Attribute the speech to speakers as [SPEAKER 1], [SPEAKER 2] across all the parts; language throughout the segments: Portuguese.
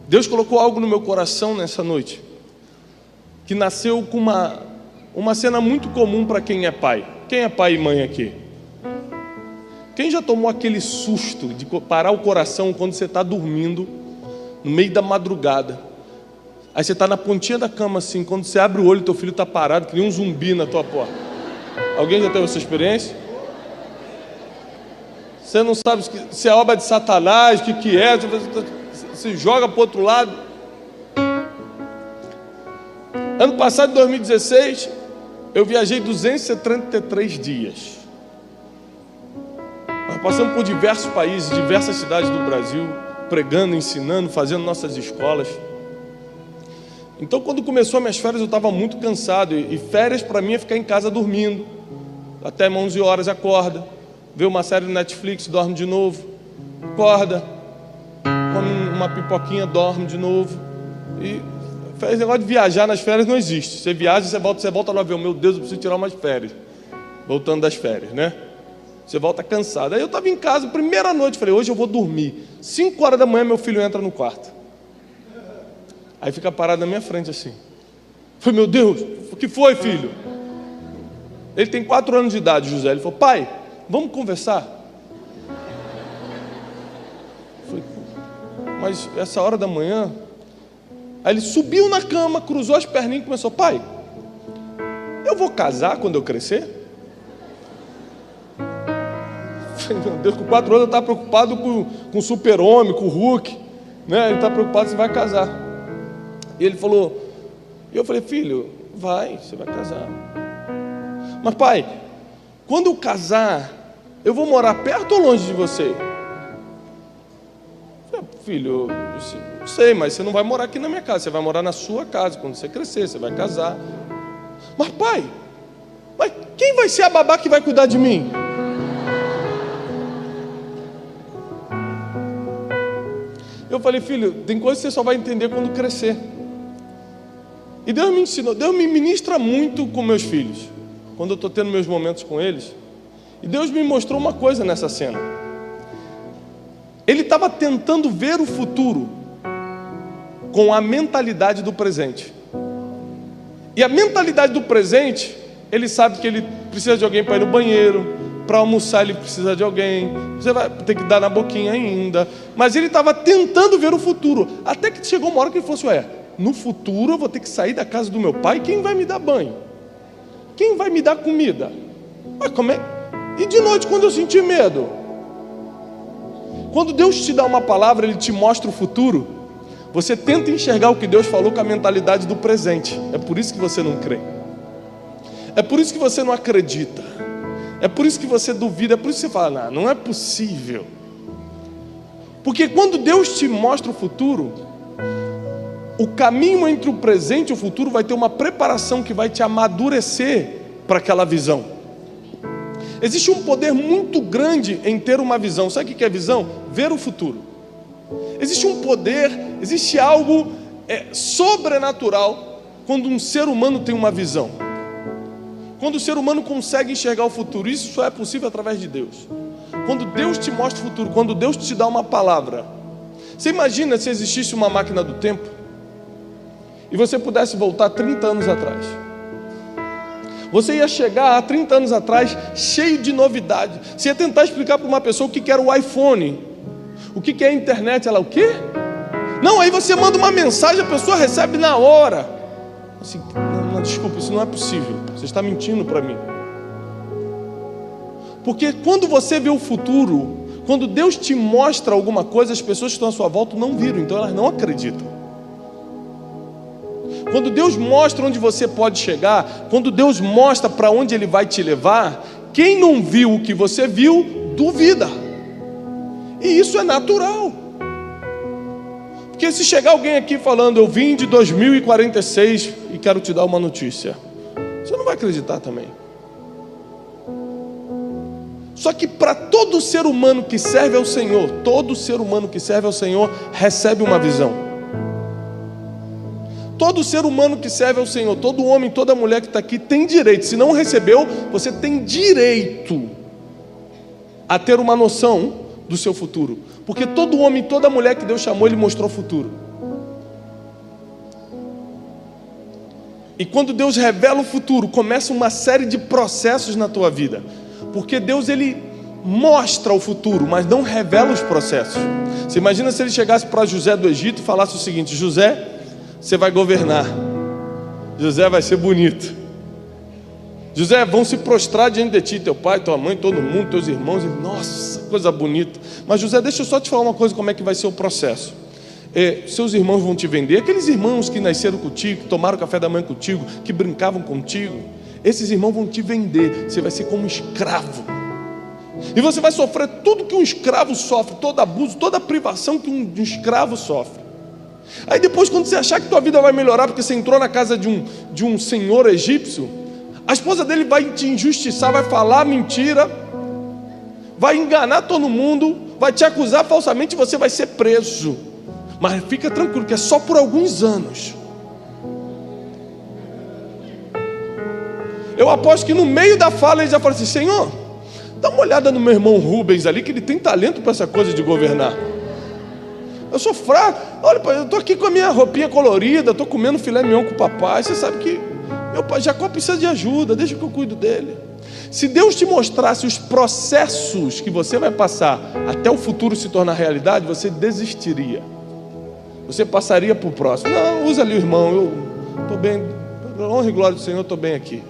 [SPEAKER 1] Deus colocou algo no meu coração nessa noite, que nasceu com uma cena muito comum para quem é pai. Quem é pai e mãe aqui? Quem já tomou aquele susto de parar o coração quando você está dormindo, no meio da madrugada? Aí você está na pontinha da cama assim, quando você abre o olho, teu filho está parado, que nem um zumbi na tua porta. Alguém já teve essa experiência? Você não sabe se é obra de Satanás, o que é, você joga para o outro lado. Ano passado, em 2016, eu viajei 273 dias. Nós passamos por diversos países, diversas cidades do Brasil, pregando, ensinando, fazendo nossas escolas. Então, quando começou as minhas férias, eu estava muito cansado. E férias para mim é ficar em casa dormindo. Até 11 horas acorda, vê uma série no Netflix, dorme de novo. Acorda, come uma pipoquinha, dorme de novo. E esse negócio de viajar nas férias não existe. Você viaja, você volta no avião. Meu Deus, eu preciso tirar umas férias. Voltando das férias, né? Você volta cansado. Aí eu estava em casa, primeira noite, falei, hoje eu vou dormir. 5 horas da manhã, meu filho entra no quarto. Aí fica parado na minha frente assim. Falei, meu Deus, o que foi, filho? Ele tem 4 anos de idade, José. Ele falou, pai, vamos conversar? Falei, mas essa hora da manhã? Aí ele subiu na cama, cruzou as perninhas e começou, pai, eu vou casar quando eu crescer? Falei, meu Deus, com 4 anos eu estava preocupado com o super-homem, com o Hulk, né? Ele está preocupado se vai casar. E ele falou, eu falei, filho, você vai casar. Mas pai, quando eu casar, eu vou morar perto ou longe de você? Eu falei, filho, eu não sei, mas você não vai morar aqui na minha casa, você vai morar na sua casa, quando você crescer, você vai casar. Mas pai, quem vai ser a babá que vai cuidar de mim? Eu falei, filho, tem coisa que você só vai entender quando crescer. E Deus me ensinou, Deus me ministra muito com meus filhos, quando eu estou tendo meus momentos com eles. E Deus me mostrou uma coisa nessa cena. Ele estava tentando ver o futuro com a mentalidade do presente. E a mentalidade do presente, ele sabe que ele precisa de alguém para ir no banheiro, para almoçar ele precisa de alguém, você vai ter que dar na boquinha ainda. Mas ele estava tentando ver o futuro, até que chegou uma hora que ele falou assim, no futuro eu vou ter que sair da casa do meu pai, quem vai me dar banho? Quem vai me dar comida? Como é? E de noite quando eu sentir medo? Quando Deus te dá uma palavra, Ele te mostra o futuro, você tenta enxergar o que Deus falou com a mentalidade do presente. É por isso que você não crê. É por isso que você não acredita. É por isso que você duvida. É por isso que você fala, não é possível. Porque quando Deus te mostra o futuro, o caminho entre o presente e o futuro vai ter uma preparação que vai te amadurecer para aquela visão. Existe um poder muito grande em ter uma visão. Sabe o que é visão? Ver o futuro. Existe um poder, existe algo sobrenatural quando um ser humano tem uma visão. Quando o ser humano consegue enxergar o futuro. Isso só é possível através de Deus. Quando Deus te mostra o futuro, quando Deus te dá uma palavra. Você imagina se existisse uma máquina do tempo e você pudesse voltar 30 anos atrás. Você ia chegar há 30 anos atrás cheio de novidade. Você ia tentar explicar para uma pessoa o que era o iPhone, o que é a internet. Ela, o quê? Não, aí você manda uma mensagem, a pessoa recebe na hora. Assim, não, desculpa, isso não é possível. Você está mentindo para mim. Porque quando você vê o futuro, quando Deus te mostra alguma coisa, as pessoas que estão à sua volta não viram, então elas não acreditam. Quando Deus mostra onde você pode chegar, quando Deus mostra para onde Ele vai te levar, quem não viu o que você viu, duvida. E isso é natural. Porque se chegar alguém aqui falando, eu vim de 2046 e quero te dar uma notícia, você não vai acreditar também. Só que para todo ser humano que serve ao Senhor, todo ser humano que serve ao Senhor recebe uma visão. Todo ser humano que serve ao Senhor, todo homem, toda mulher que está aqui tem direito. Se não recebeu, você tem direito a ter uma noção do seu futuro. Porque todo homem, toda mulher que Deus chamou, Ele mostrou o futuro. E quando Deus revela o futuro, começa uma série de processos na tua vida. Porque Deus, Ele mostra o futuro, mas não revela os processos. Você imagina se Ele chegasse para José do Egito e falasse o seguinte: José, você vai governar. José vai ser bonito. José, vão se prostrar diante de ti, teu pai, tua mãe, todo mundo, teus irmãos. E, nossa, coisa bonita. Mas José, deixa eu só te falar uma coisa, como é que vai ser o processo. Seus irmãos vão te vender. Aqueles irmãos que nasceram contigo, que tomaram café da manhã contigo, que brincavam contigo, esses irmãos vão te vender. Você vai ser como um escravo. E você vai sofrer tudo que um escravo sofre, todo abuso, toda privação que um escravo sofre. Aí depois, quando você achar que tua vida vai melhorar porque você entrou na casa de um senhor egípcio, a esposa dele vai te injustiçar, vai falar mentira, vai enganar todo mundo, vai te acusar falsamente e você vai ser preso. Mas fica tranquilo que é só por alguns anos. Eu aposto que no meio da fala ele já fala assim: Senhor, dá uma olhada no meu irmão Rubens ali, que ele tem talento para essa coisa de governar. Eu sou fraco. Olha, pai, eu estou aqui com a minha roupinha colorida, estou comendo filé mignon com o papai. Você sabe que meu pai Jacó precisa de ajuda, deixa que eu cuido dele. Se Deus te mostrasse os processos que você vai passar até o futuro se tornar realidade, você desistiria. Você passaria para o próximo. Não, usa ali o irmão, eu estou bem, pela honra e glória do Senhor, eu estou bem aqui.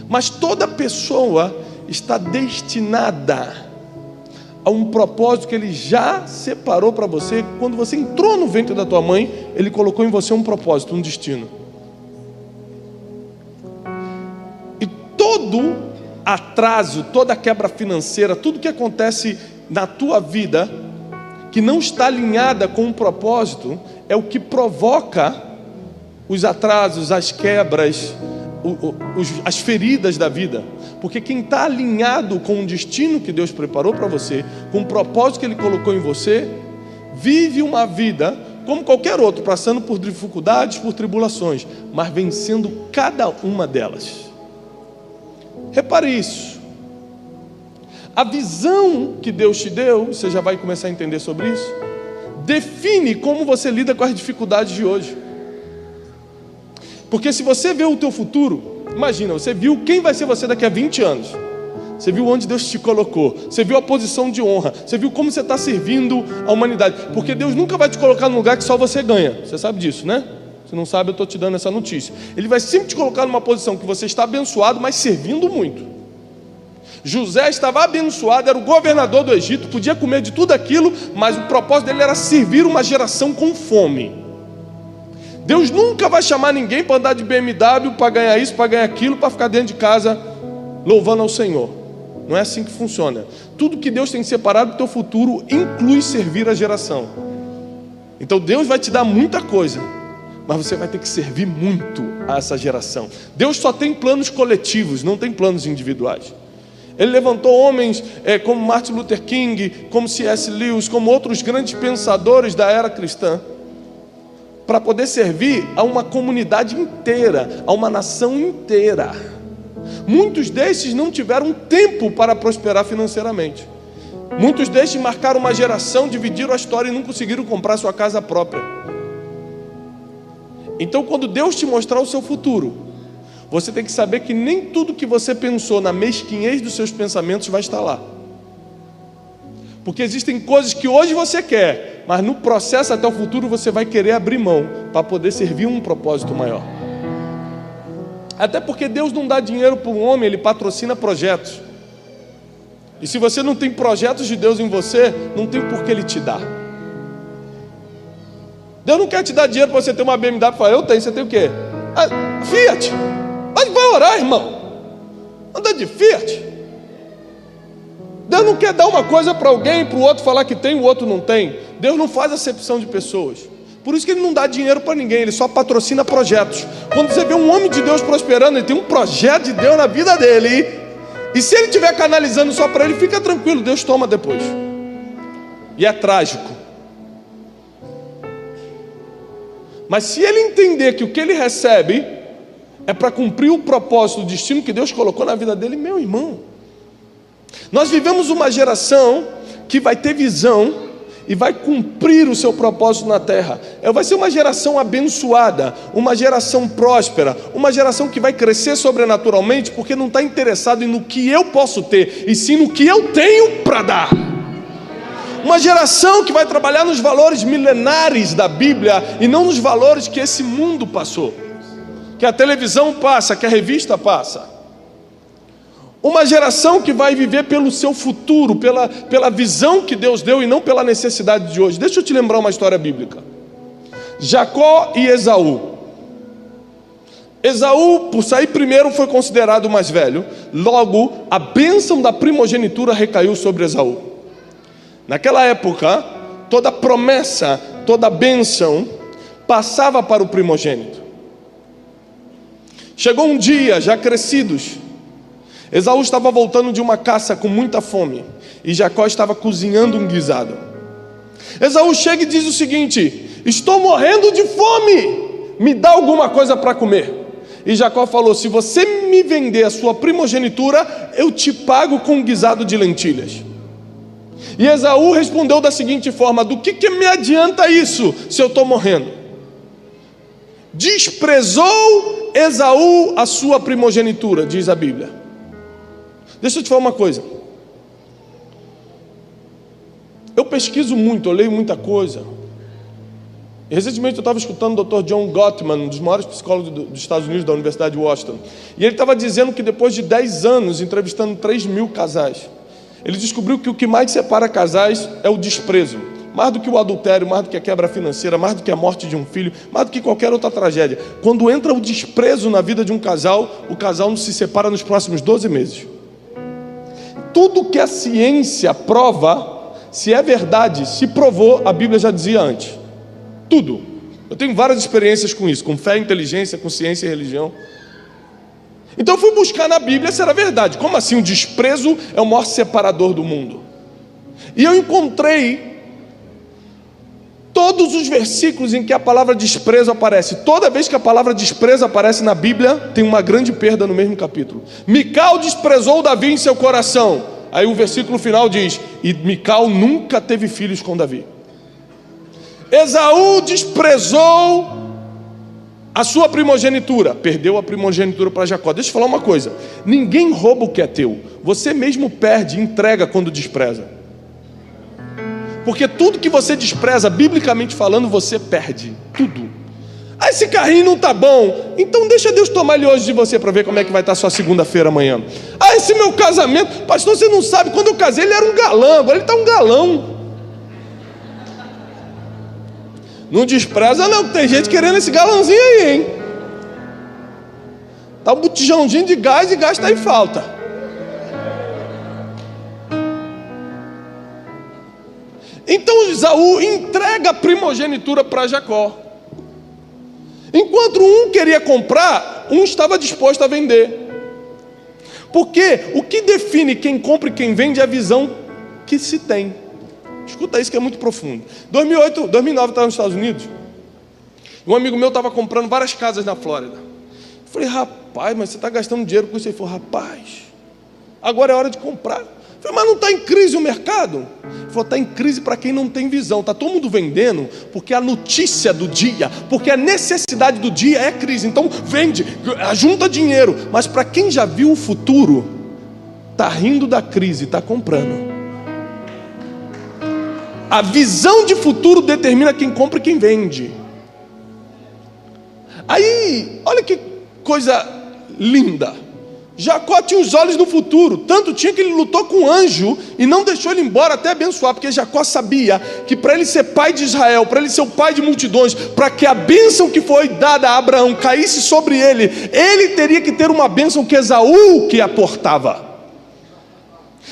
[SPEAKER 1] Mas toda pessoa está destinada a um propósito que Ele já separou para você. Quando você entrou no ventre da tua mãe, Ele colocou em você um propósito, um destino. E todo atraso, toda quebra financeira, tudo que acontece na tua vida que não está alinhada com um propósito, é o que provoca os atrasos, as quebras, as feridas da vida. Porque quem está alinhado com o destino que Deus preparou para você, com o propósito que Ele colocou em você, vive uma vida como qualquer outro, passando por dificuldades, por tribulações, mas vencendo cada uma delas. Repare isso. A visão que Deus te deu, você já vai começar a entender sobre isso, define como você lida com as dificuldades de hoje. Porque se você vê o teu futuro, imagina, você viu quem vai ser você daqui a 20 anos. Você viu onde Deus te colocou. Você viu a posição de honra. Você viu como você está servindo a humanidade. Porque Deus nunca vai te colocar num lugar que só você ganha. Você sabe disso, né? Se não sabe, eu estou te dando essa notícia. Ele vai sempre te colocar numa posição que você está abençoado, mas servindo muito. José estava abençoado, era o governador do Egito, podia comer de tudo aquilo, mas o propósito dele era servir uma geração com fome. Deus nunca vai chamar ninguém para andar de BMW, para ganhar isso, para ganhar aquilo, para ficar dentro de casa louvando ao Senhor. Não é assim que funciona. Tudo que Deus tem separado do teu futuro inclui servir a geração. Então Deus vai te dar muita coisa, mas você vai ter que servir muito a essa geração. Deus só tem planos coletivos, não tem planos individuais. Ele levantou homens como Martin Luther King, como C.S. Lewis, como outros grandes pensadores da era cristã, para poder servir a uma comunidade inteira, a uma nação inteira. Muitos desses não tiveram tempo para prosperar financeiramente. Muitos desses marcaram uma geração, dividiram a história e não conseguiram comprar sua casa própria. Então, quando Deus te mostrar o seu futuro, você tem que saber que nem tudo que você pensou na mesquinhez dos seus pensamentos vai estar lá. Porque existem coisas que hoje você quer, mas no processo até o futuro você vai querer abrir mão para poder servir um propósito maior. Até porque Deus não dá dinheiro para um homem, Ele patrocina projetos. E se você não tem projetos de Deus em você, não tem por que Ele te dar. Deus não quer te dar dinheiro para você ter uma BMW. Fala, eu tenho, você tem o quê? Fiat. Mas vai orar, irmão. Anda de Fiat. Deus não quer dar uma coisa para alguém, para o outro falar que tem, o outro não tem. Deus não faz acepção de pessoas. Por isso que Ele não dá dinheiro para ninguém, Ele só patrocina projetos. Quando você vê um homem de Deus prosperando, ele tem um projeto de Deus na vida dele. E se ele estiver canalizando só para ele, fica tranquilo, Deus toma depois. E é trágico. Mas se ele entender que o que ele recebe é para cumprir o propósito, o destino que Deus colocou na vida dele, meu irmão, nós vivemos uma geração que vai ter visão e vai cumprir o seu propósito na terra. Vai ser uma geração abençoada, uma geração próspera, uma geração que vai crescer sobrenaturalmente, porque não está interessado no que eu posso ter, e sim no que eu tenho para dar. Uma geração que vai trabalhar nos valores milenares da Bíblia e não nos valores que esse mundo passou, que a televisão passa, que a revista passa. Uma geração que vai viver pelo seu futuro, pela visão que Deus deu e não pela necessidade de hoje. Deixa eu te lembrar uma história bíblica. Jacó e Esaú. Esaú, por sair primeiro, foi considerado o mais velho. Logo, a bênção da primogenitura recaiu sobre Esaú. Naquela época, toda promessa, toda bênção passava para o primogênito. Chegou um dia, já crescidos, Esaú estava voltando de uma caça com muita fome, e Jacó estava cozinhando um guisado. Esaú chega e diz o seguinte: estou morrendo de fome, me dá alguma coisa para comer. E Jacó falou: se você me vender a sua primogenitura, eu te pago com um guisado de lentilhas. E Esaú respondeu da seguinte forma: do que me adianta isso, se eu estou morrendo? Desprezou Esaú a sua primogenitura, diz a Bíblia. Deixa eu te falar uma coisa. Eu pesquiso muito, eu leio muita coisa. Recentemente eu estava escutando o Dr. John Gottman, um dos maiores psicólogos dos Estados Unidos, da Universidade de Washington. E ele estava dizendo que depois de 10 anos, entrevistando 3.000 casais, ele descobriu que o que mais separa casais é o desprezo. Mais do que o adultério, mais do que a quebra financeira, mais do que a morte de um filho, mais do que qualquer outra tragédia. Quando entra o desprezo na vida de um casal, o casal não se separa nos próximos 12 meses. Tudo que a ciência prova, se é verdade, se provou, a Bíblia já dizia antes. Tudo. Eu tenho várias experiências com isso, com fé, inteligência, com ciência e religião. Então eu fui buscar na Bíblia se era verdade. Como assim o desprezo é o maior separador do mundo? E eu encontrei todos os versículos em que a palavra desprezo aparece. Toda vez que a palavra desprezo aparece na Bíblia, tem uma grande perda no mesmo capítulo. Mical desprezou Davi em seu coração. Aí o versículo final diz: e Mical nunca teve filhos com Davi. Esaú desprezou a sua primogenitura, perdeu a primogenitura para Jacó. Deixa eu falar uma coisa: ninguém rouba o que é teu, você mesmo perde e entrega quando despreza. Porque tudo que você despreza, biblicamente falando, você perde. Tudo. Ah, esse carrinho não está bom, então deixa Deus tomar ele hoje de você para ver como é que vai estar a sua segunda-feira amanhã. Ah, esse meu casamento, pastor, você não sabe, quando eu casei ele era um galã, agora ele está um galão. Não despreza não, tem gente querendo esse galãozinho aí, hein? Tá um botijãozinho de gás e gás está em falta. Então Esaú entrega a primogenitura para Jacó. Enquanto um queria comprar, um estava disposto a vender. Porque o que define quem compra e quem vende é a visão que se tem. Escuta isso que é muito profundo. 2009 eu estava nos Estados Unidos. Um amigo meu estava comprando várias casas na Flórida. Eu falei: rapaz, mas você está gastando dinheiro com isso? Ele falou: rapaz, agora é hora de comprar. Eu falei: mas não está em crise o mercado? Ele falou: está em crise para quem não tem visão. Está todo mundo vendendo porque a notícia do dia, porque a necessidade do dia é crise. Então vende, junta dinheiro. Mas para quem já viu o futuro, está rindo da crise, está comprando. A visão de futuro determina quem compra e quem vende. Aí, olha que coisa linda. Jacó tinha os olhos no futuro, tanto tinha que ele lutou com o anjo e não deixou ele embora até abençoar, porque Jacó sabia que para ele ser pai de Israel, para ele ser o pai de multidões, para que a bênção que foi dada a Abraão caísse sobre ele, ele teria que ter uma bênção que Esaú que aportava.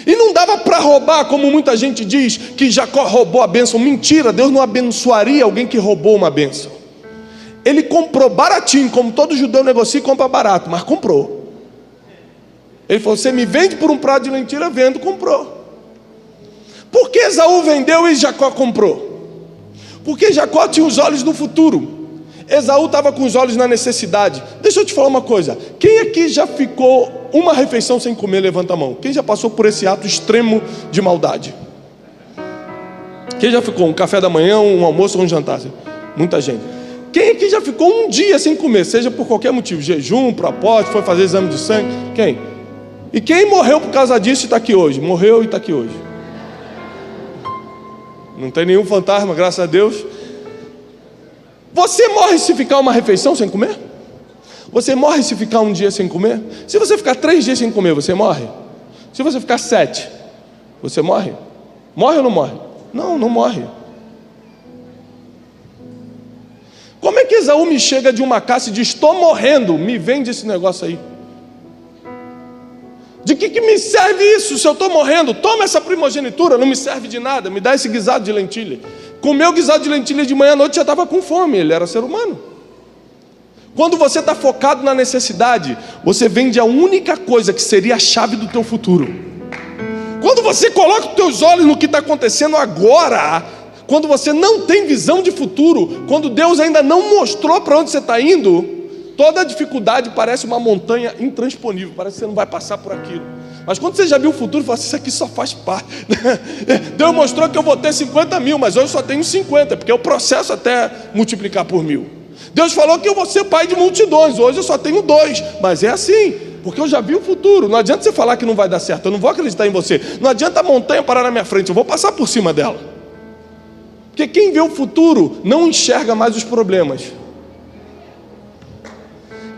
[SPEAKER 1] E não dava para roubar, como muita gente diz, que Jacó roubou a bênção. Mentira, Deus não abençoaria alguém que roubou uma bênção. Ele comprou baratinho, como todo judeu negocia e compra barato, mas comprou. Ele falou: você me vende por um prato de lentilha? Eu vendo. Comprou. Por que Esaú vendeu e Jacó comprou? Porque Jacó tinha os olhos no futuro, Esaú estava com os olhos na necessidade. Deixa eu te falar uma coisa: quem aqui já ficou uma refeição sem comer? Levanta a mão. Quem já passou por esse ato extremo de maldade? Quem já ficou um café da manhã, um almoço ou um jantar? Muita gente. Quem aqui já ficou um dia sem comer, seja por qualquer motivo, jejum, propósito, foi fazer exame de sangue? Quem? E quem morreu por causa disso e está aqui hoje? Morreu e está aqui hoje. Não tem nenhum fantasma, graças a Deus. Você morre se ficar uma refeição sem comer? Você morre se ficar um dia sem comer? Se você ficar 3 dias sem comer, você morre? Se você ficar 7, você morre? Morre ou não morre? Não, não morre. Como é que Esaú me chega de uma caça e diz: estou morrendo, me vende esse negócio aí? De que me serve isso se eu estou morrendo? Toma essa primogenitura, não me serve de nada, me dá esse guisado de lentilha. Comeu guisado de lentilha de manhã à noite, já estava com fome, ele era ser humano. Quando você está focado na necessidade, você vende a única coisa que seria a chave do teu futuro. Quando você coloca os teus olhos no que está acontecendo agora, quando você não tem visão de futuro, quando Deus ainda não mostrou para onde você está indo, toda a dificuldade parece uma montanha intransponível, parece que você não vai passar por aquilo. Mas quando você já viu o futuro, fala assim: isso aqui só faz parte. Deus mostrou que eu vou ter 50 mil, mas hoje eu só tenho 50, porque é o processo até multiplicar por 1000. Deus falou que eu vou ser pai de multidões, hoje eu só tenho 2, mas é assim, porque eu já vi o futuro. Não adianta você falar que não vai dar certo, eu não vou acreditar em você. Não adianta a montanha parar na minha frente, eu vou passar por cima dela. Porque quem vê o futuro não enxerga mais os problemas.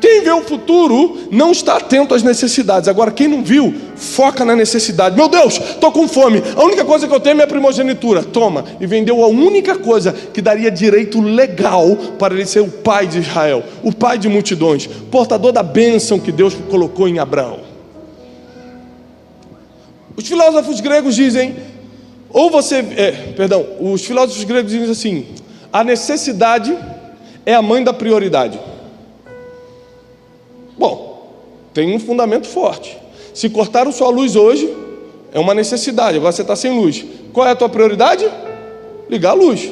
[SPEAKER 1] Quem vê o futuro não está atento às necessidades. Agora, quem não viu, foca na necessidade. Meu Deus, estou com fome, a única coisa que eu tenho é a primogenitura. Toma, e vendeu a única coisa que daria direito legal para ele ser o pai de Israel, o pai de multidões, portador da bênção que Deus colocou em Abraão. Os filósofos gregos dizem, os filósofos gregos dizem assim: a necessidade é a mãe da prioridade. Bom, tem um fundamento forte. Se cortaram sua luz hoje, é uma necessidade. Agora você está sem luz. Qual é a tua prioridade? Ligar a luz.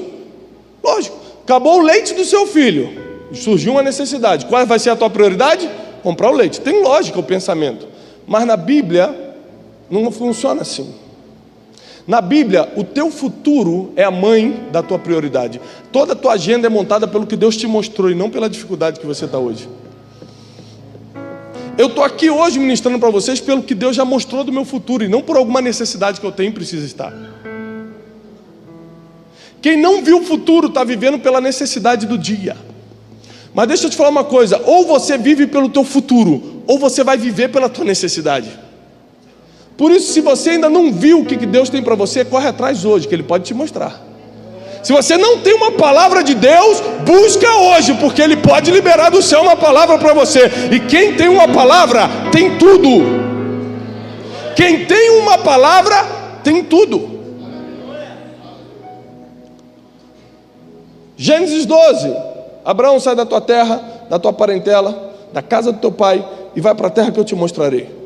[SPEAKER 1] Lógico. Acabou o leite do seu filho, surgiu uma necessidade. Qual vai ser a tua prioridade? Comprar o leite. Tem lógica o pensamento. Mas na Bíblia não funciona assim. Na Bíblia, o teu futuro é a mãe da tua prioridade. Toda a tua agenda é montada pelo que Deus te mostrou e não pela dificuldade que você está hoje. Eu estou aqui hoje ministrando para vocês pelo que Deus já mostrou do meu futuro e não por alguma necessidade que eu tenho e precisa estar. Quem não viu o futuro está vivendo pela necessidade do dia. Mas deixa eu te falar uma coisa: ou você vive pelo teu futuro, ou você vai viver pela tua necessidade. Por isso, se você ainda não viu o que Deus tem para você, corre atrás hoje, que Ele pode te mostrar. Se você não tem uma palavra de Deus, busca hoje, porque Ele pode liberar do céu uma palavra para você. E quem tem uma palavra, tem tudo. Quem tem uma palavra, tem tudo. Gênesis 12. Abraão, sai da tua terra, da tua parentela, da casa do teu pai, e vai para a terra que eu te mostrarei.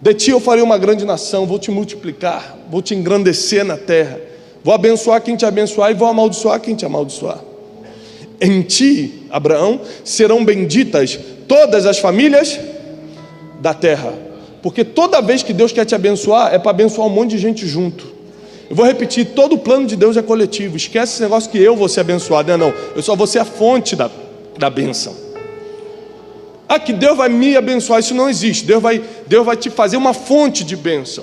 [SPEAKER 1] De ti eu farei uma grande nação, vou te multiplicar, vou te engrandecer na terra, vou abençoar quem te abençoar e vou amaldiçoar quem te amaldiçoar. Em ti, Abraão, serão benditas todas as famílias da terra. Porque toda vez que Deus quer te abençoar, é para abençoar um monte de gente junto. Eu vou repetir, todo o plano de Deus é coletivo. Esquece esse negócio que eu vou ser abençoado. Não, eu só vou ser a fonte da bênção. Ah, que Deus vai me abençoar, isso não existe. Deus vai te fazer uma fonte de bênção.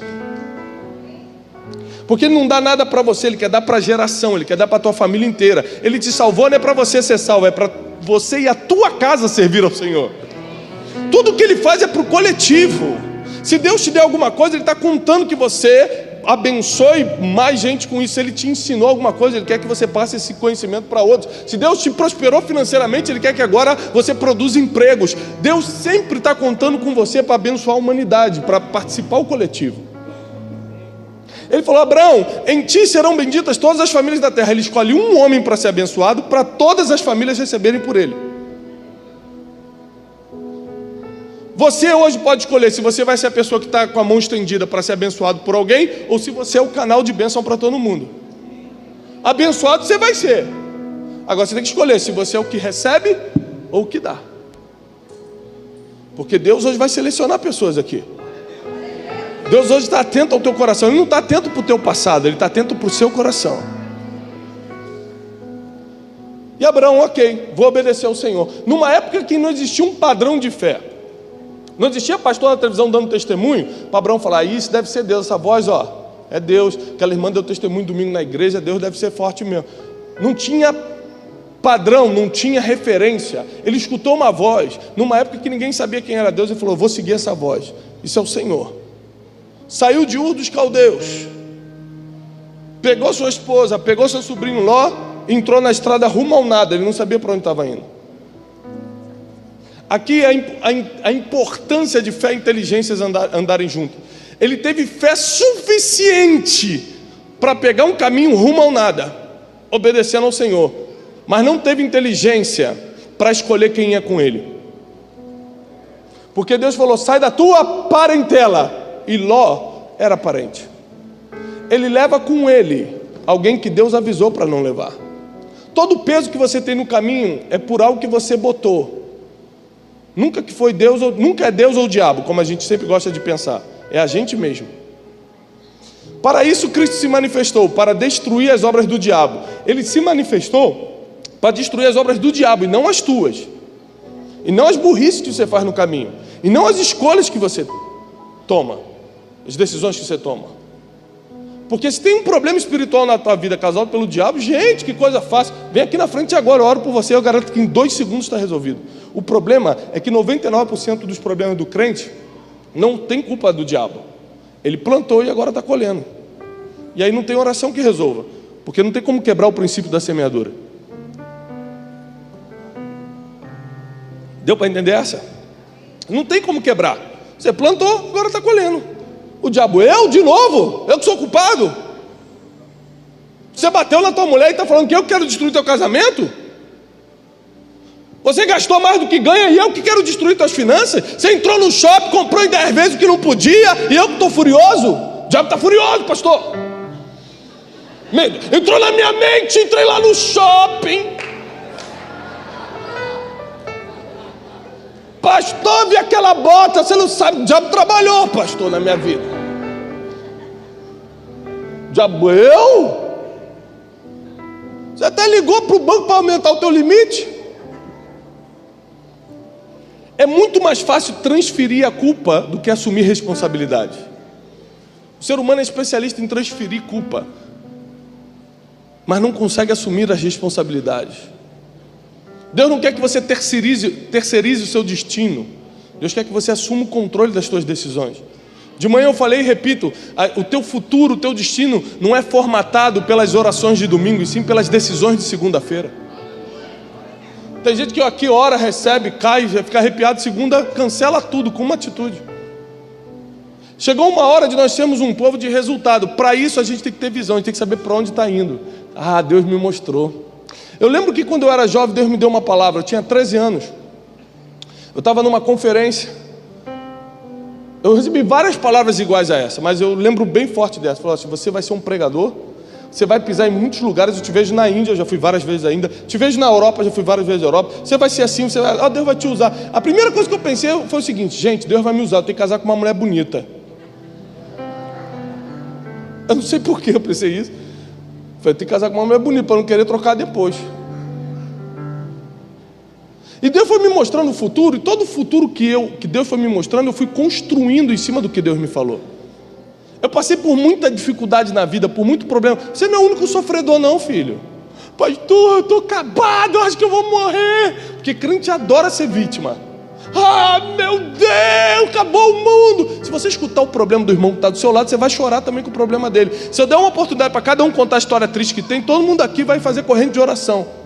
[SPEAKER 1] Porque Ele não dá nada para você, Ele quer dar para a geração, Ele quer dar para a tua família inteira. Ele te salvou não é para você ser salvo, é para você e a tua casa servir ao Senhor. Tudo que Ele faz é para o coletivo. Se Deus te der alguma coisa, Ele está contando que você abençoe mais gente com isso. Se Ele te ensinou alguma coisa, Ele quer que você passe esse conhecimento para outros. Se Deus te prosperou financeiramente, Ele quer que agora você produza empregos. Deus sempre está contando com você para abençoar a humanidade, para participar do coletivo. Ele falou: Abraão, em ti serão benditas todas as famílias da terra. Ele escolhe um homem para ser abençoado, para todas as famílias receberem por ele. Você hoje pode escolher se você vai ser a pessoa que está com a mão estendida para ser abençoado por alguém, ou se você é o canal de bênção para todo mundo. Abençoado você vai ser. Agora você tem que escolher se você é o que recebe ou o que dá. Porque Deus hoje vai selecionar pessoas aqui. Deus hoje está atento ao teu coração. Ele não está atento para o teu passado, Ele está atento para o seu coração. E Abraão, ok, vou obedecer ao Senhor. Numa época que não existia um padrão de fé, não existia pastor na televisão dando testemunho, para Abraão falar, isso deve ser Deus, essa voz, ó, é Deus. Aquela irmã deu testemunho domingo na igreja, Deus deve ser forte mesmo. Não tinha padrão, não tinha referência. Ele escutou uma voz, numa época que ninguém sabia quem era Deus, e falou, vou seguir essa voz, isso é o Senhor. Saiu de Ur dos Caldeus, pegou sua esposa, pegou seu sobrinho Ló, entrou na estrada rumo ao nada, ele não sabia para onde estava indo. Aqui a importância de fé e inteligência andarem juntos. Ele teve fé suficiente para pegar um caminho rumo ao nada, obedecendo ao Senhor, mas não teve inteligência para escolher quem ia com ele. Porque Deus falou, sai da tua parentela, e Ló era parente. Ele leva com ele alguém que Deus avisou para não levar. Todo o peso que você tem no caminho é por algo que você botou. Nunca que foi Deus, nunca é Deus ou o diabo, como a gente sempre gosta de pensar. É a gente mesmo. Para isso Cristo se manifestou, para destruir as obras do diabo. Ele se manifestou para destruir as obras do diabo, e não as tuas. E não as burrices que você faz no caminho. E não as escolhas que você toma. As decisões que você toma. Porque se tem um problema espiritual na tua vida causado pelo diabo, gente, que coisa fácil. Vem aqui na frente agora, eu oro por você, eu garanto que em 2 segundos está resolvido. O problema é que 99% dos problemas do crente não tem culpa do diabo. Ele plantou e agora está colhendo. E aí não tem oração que resolva. Porque não tem como quebrar o princípio da semeadura. Deu para entender essa? Não tem como quebrar. Você plantou, agora está colhendo. O diabo, eu de novo? Eu que sou culpado? Você bateu na tua mulher e está falando que eu quero destruir teu casamento? Você gastou mais do que ganha e eu que quero destruir tuas finanças? Você entrou no shopping, comprou em 10 vezes o que não podia e eu que estou furioso? O diabo está furioso, pastor. Entrou na minha mente, entrei lá no shopping. Pastor, vi aquela bota, você não sabe, o diabo trabalhou, pastor, na minha vida. Diabo, eu? Você até ligou para o banco para aumentar o teu limite? É muito mais fácil transferir a culpa do que assumir responsabilidade. O ser humano é especialista em transferir culpa, mas não consegue assumir as responsabilidades. Deus não quer que você terceirize o seu destino. Deus quer que você assuma o controle das suas decisões. De manhã eu falei e repito, o teu futuro, o teu destino não é formatado pelas orações de domingo, e sim pelas decisões de segunda-feira. Tem gente que aqui ora, recebe, cai, já fica arrepiado, segunda cancela tudo com uma atitude. Chegou uma hora de nós sermos um povo de resultado. Para isso a gente tem que ter visão, a gente tem que saber para onde está indo. Ah, Deus me mostrou. Eu lembro que quando eu era jovem, Deus me deu uma palavra. Eu tinha 13 anos. Eu estava numa conferência. Eu recebi várias palavras iguais a essa, mas eu lembro bem forte dessa. Falou assim, você vai ser um pregador, você vai pisar em muitos lugares. Eu te vejo na Índia, eu já fui várias vezes ainda. Te vejo na Europa, já fui várias vezes na Europa. Você vai ser assim, Deus vai te usar. A primeira coisa que eu pensei foi o seguinte, gente, Deus vai me usar, eu tenho que casar com uma mulher bonita. Eu não sei por que eu pensei isso. Eu tenho que casar com uma mulher bonita para não querer trocar depois. E Deus foi me mostrando o futuro, e todo o futuro que Deus foi me mostrando, eu fui construindo em cima do que Deus me falou. Eu passei por muita dificuldade na vida, por muito problema. Você não é o único sofredor não, filho. Pastor, eu estou acabado, eu acho que eu vou morrer. Porque crente adora ser vítima. Ah, meu Deus, acabou o mundo. Se você escutar o problema do irmão que está do seu lado, você vai chorar também com o problema dele. Se eu der uma oportunidade para cada um contar a história triste que tem, todo mundo aqui vai fazer corrente de oração.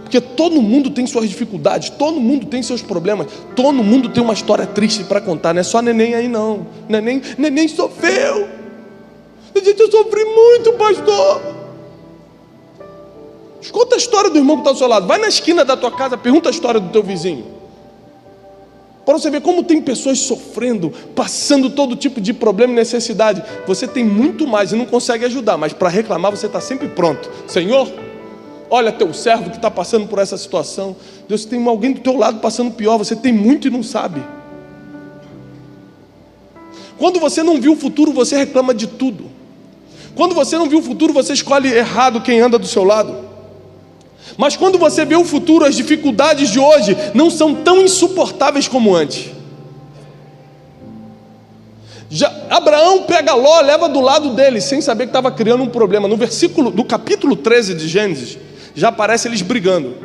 [SPEAKER 1] Porque todo mundo tem suas dificuldades, todo mundo tem seus problemas, todo mundo tem uma história triste para contar. Não é só neném aí não. Neném sofreu. Gente, eu sofri muito, pastor. Escuta a história do irmão que está do seu lado. Vai na esquina da tua casa, pergunta a história do teu vizinho. Para você ver como tem pessoas sofrendo, passando todo tipo de problema e necessidade. Você tem muito mais e não consegue ajudar, mas para reclamar você está sempre pronto. Senhor, olha teu servo que está passando por essa situação. Deus, tem alguém do teu lado passando pior. Você tem muito e não sabe. Quando você não viu o futuro, você reclama de tudo. Quando você não viu o futuro, você escolhe errado quem anda do seu lado. Mas quando você vê o futuro, as dificuldades de hoje não são tão insuportáveis como antes. Abraão pega Ló, leva do lado dele, sem saber que estava criando um problema. No versículo do capítulo 13 de Gênesis, já aparece eles brigando.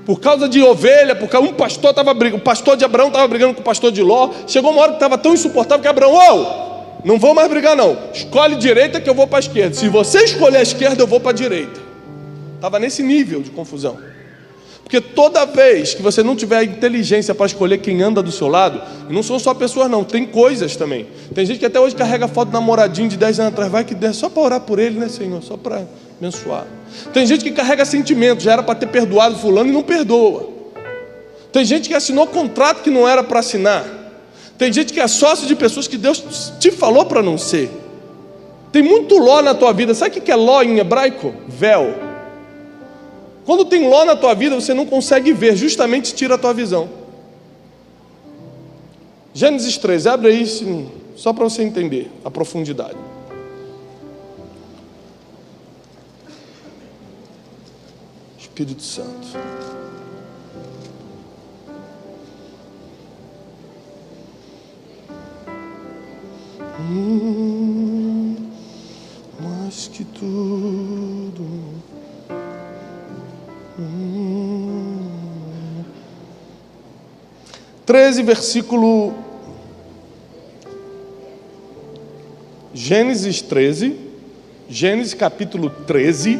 [SPEAKER 1] Por causa de ovelha, porque um pastor estava brigando, o pastor de Abraão estava brigando com o pastor de Ló. Chegou uma hora que estava tão insuportável que Abraão, não vou mais brigar não. Escolhe direita que eu vou para a esquerda. Se você escolher a esquerda, eu vou para a direita. Estava nesse nível de confusão. Porque toda vez que você não tiver inteligência para escolher quem anda do seu lado, e não são só pessoas não, tem coisas também. Tem gente que até hoje carrega foto do namoradinho de 10 anos atrás, vai que der, só para orar por ele, né, Senhor? Só para abençoar. Tem gente que carrega sentimentos, já era para ter perdoado fulano e não perdoa. Tem gente que assinou contrato que não era para assinar. Tem gente que é sócio de pessoas que Deus te falou para não ser. Tem muito Ló na tua vida. Sabe o que é Ló em hebraico? Véu. Quando tem Ló na tua vida, você não consegue ver, justamente tira a tua visão. Gênesis 13, abre aí, só para você entender a profundidade. Espírito Santo. Mais que tudo. 13, versículo. Gênesis 13. Gênesis capítulo 13.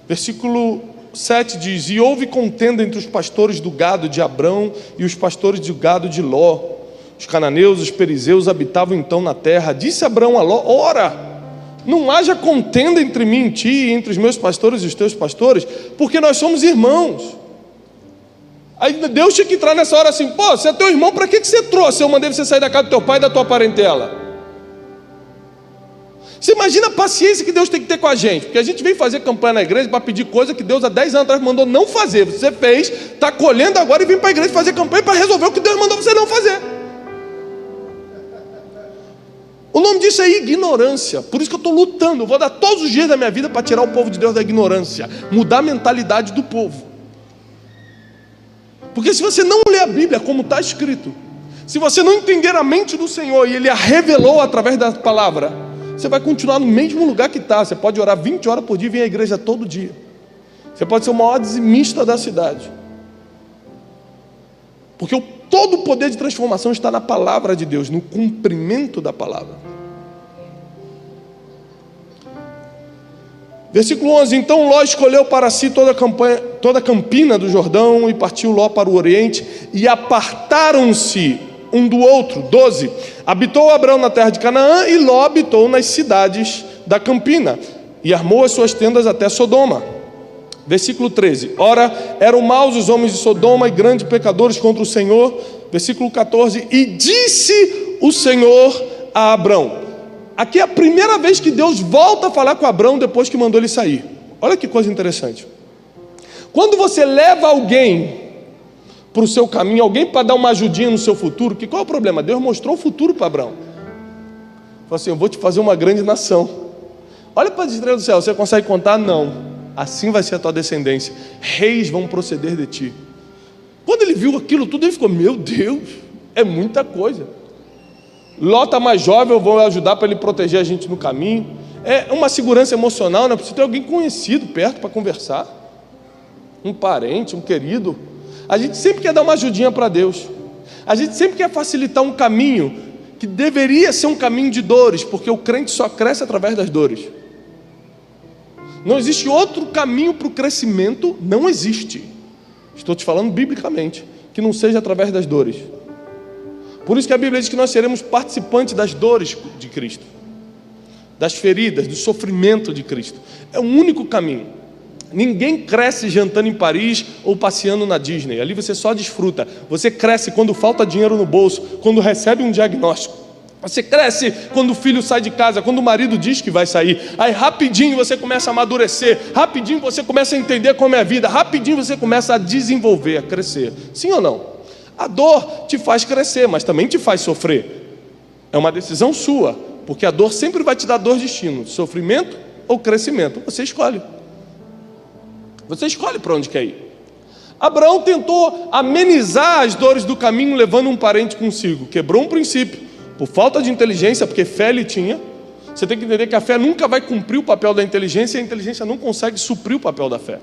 [SPEAKER 1] Versículo 7 diz: E houve contenda entre os pastores do gado de Abrão e os pastores do gado de Ló. Os cananeus, os perizeus habitavam então na terra. Disse Abrão a Ló: Ora, não haja contenda entre mim e ti, e entre os meus pastores e os teus pastores, porque nós somos irmãos. Aí Deus tinha que entrar nessa hora assim: pô, você é teu irmão, para que você trouxe? Eu mandei você sair da casa do teu pai e da tua parentela. Você imagina a paciência que Deus tem que ter com a gente, porque a gente vem fazer campanha na igreja para pedir coisa que Deus há 10 anos atrás mandou não fazer. Você fez, está colhendo agora e vem para a igreja fazer campanha para resolver o que Deus mandou você não fazer. O nome disso é ignorância. Por isso que eu estou lutando. Eu vou dar todos os dias da minha vida para tirar o povo de Deus da ignorância, mudar a mentalidade do povo. Porque se você não lê a Bíblia como está escrito, se você não entender a mente do Senhor e Ele a revelou através da palavra, você vai continuar no mesmo lugar que está. Você pode orar 20 horas por dia e vir à igreja todo dia. Você pode ser o maior dizimista da cidade. Porque todo o poder de transformação está na palavra de Deus, no cumprimento da palavra. Versículo 11: Então Ló escolheu para si toda a campina do Jordão, e partiu Ló para o oriente, e apartaram-se um do outro. 12: Habitou Abrão na terra de Canaã, e Ló habitou nas cidades da campina, e armou as suas tendas até Sodoma. Versículo 13: Ora, eram maus os homens de Sodoma e grandes pecadores contra o Senhor. Versículo 14: E disse o Senhor a Abrão. Aqui é a primeira vez que Deus volta a falar com Abrão depois que mandou ele sair. Olha que coisa interessante. Quando você leva alguém para o seu caminho, alguém para dar uma ajudinha no seu futuro, qual é o problema? Deus mostrou o futuro para Abrão. Falou assim: eu vou te fazer uma grande nação. Olha para as estrelas do céu, você consegue contar? Não. Assim vai ser a tua descendência. Reis vão proceder de ti. Quando ele viu aquilo tudo, ele ficou: meu Deus, é muita coisa. Ló está mais jovem, eu vou ajudar para ele proteger a gente no caminho. É uma segurança emocional, né? Precisa ter alguém conhecido perto para conversar. Um parente, um querido. A gente sempre quer dar uma ajudinha para Deus. A gente sempre quer facilitar um caminho que deveria ser um caminho de dores, porque o crente só cresce através das dores. Não existe outro caminho para o crescimento, não existe. Estou te falando biblicamente, que não seja através das dores. Por isso que a Bíblia diz que nós seremos participantes das dores de Cristo, das feridas, do sofrimento de Cristo. É o único caminho. Ninguém cresce jantando em Paris ou passeando na Disney. Ali você só desfruta. Você cresce quando falta dinheiro no bolso, quando recebe um diagnóstico. Você cresce quando o filho sai de casa, quando o marido diz que vai sair. Aí rapidinho você começa a amadurecer, rapidinho você começa a entender como é a vida, rapidinho você começa a desenvolver, a crescer. Sim ou não? A dor te faz crescer, mas também te faz sofrer. É uma decisão sua, porque a dor sempre vai te dar dois destinos: sofrimento ou crescimento. Você escolhe. Você escolhe para onde quer ir. Abraão tentou amenizar as dores do caminho levando um parente consigo. Quebrou um princípio. Por falta de inteligência, porque fé ele tinha. Você tem que entender que a fé nunca vai cumprir o papel da inteligência, e a inteligência não consegue suprir o papel da fé.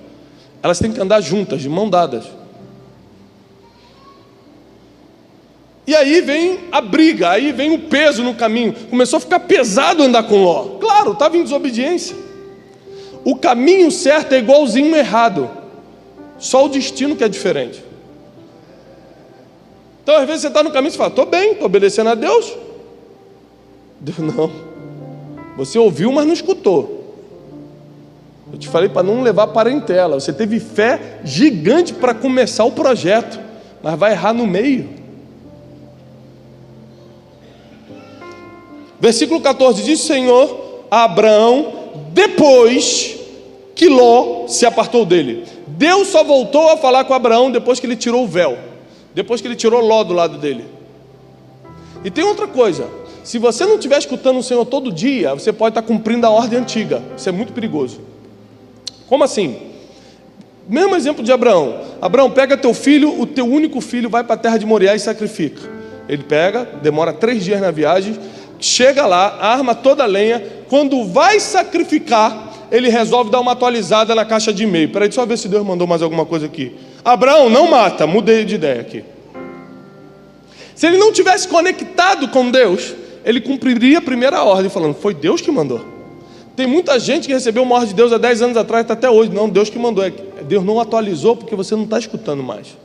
[SPEAKER 1] Elas têm que andar juntas, de mão dadas. E aí vem a briga, aí vem o peso no caminho. Começou a ficar pesado andar com Ló. Claro, estava em desobediência. O caminho certo é igualzinho ao errado. Só o destino que é diferente. Então às vezes você está no caminho e fala: estou bem, estou obedecendo a Deus. Deus não. Você ouviu, mas não escutou. Eu te falei para não levar parentela. Você teve fé gigante para começar o projeto, mas vai errar no meio. Versículo 14 diz: Senhor a Abraão, depois que Ló se apartou dele. Deus só voltou a falar com Abraão depois que ele tirou o véu, depois que ele tirou Ló do lado dele. E tem outra coisa: se você não estiver escutando o Senhor todo dia, você pode estar cumprindo a ordem antiga. Isso é muito perigoso. Como assim? Mesmo exemplo de Abraão. Abraão, pega teu filho, o teu único filho, vai para a terra de Moriá e sacrifica. Ele pega, demora 3 dias na viagem, chega lá, arma toda a lenha. Quando vai sacrificar, ele resolve dar uma atualizada na caixa de e-mail. Peraí, deixa eu ver se Deus mandou mais alguma coisa aqui. Abraão, não mata. Mudei de ideia aqui. Se ele não tivesse conectado com Deus, ele cumpriria a primeira ordem, falando: foi Deus que mandou. Tem muita gente que recebeu uma ordem de Deus há 10 anos atrás, está até hoje. Não, Deus que mandou. Deus não atualizou porque você não está escutando mais.